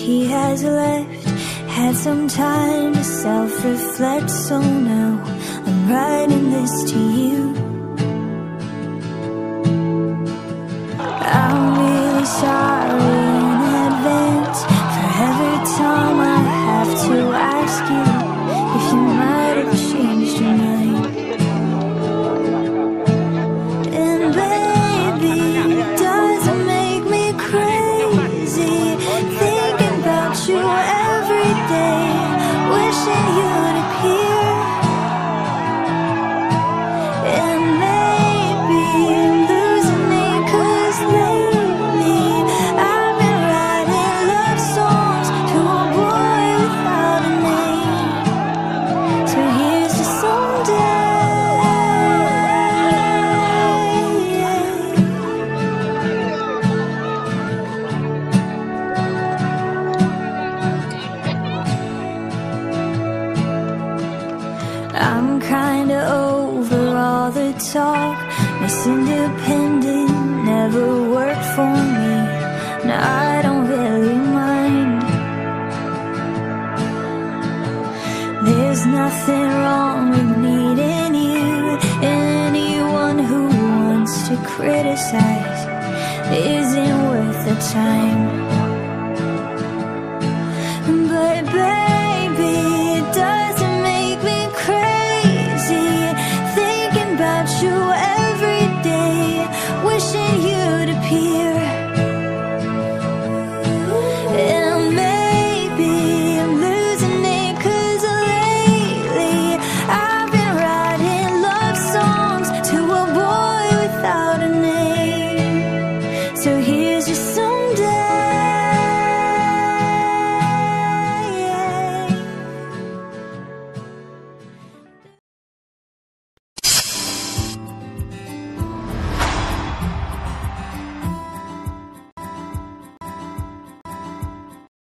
he has left. Had some time to self-reflect, so now I'm writing this to you. I'm really sorry in advance for every time I have to ask you if you might have changed your mind. And baby, does it make me crazy thinking about you every day, wishing you'd appear. And maybe losing me, 'cause lately I've been writing love songs to a boy without a name. So here's to someday. I'm kinda over all the talk. Miss Independent never worked for me. Now I don't really mind. There's nothing wrong with needing you. Anyone who wants to criticize isn't worth the time.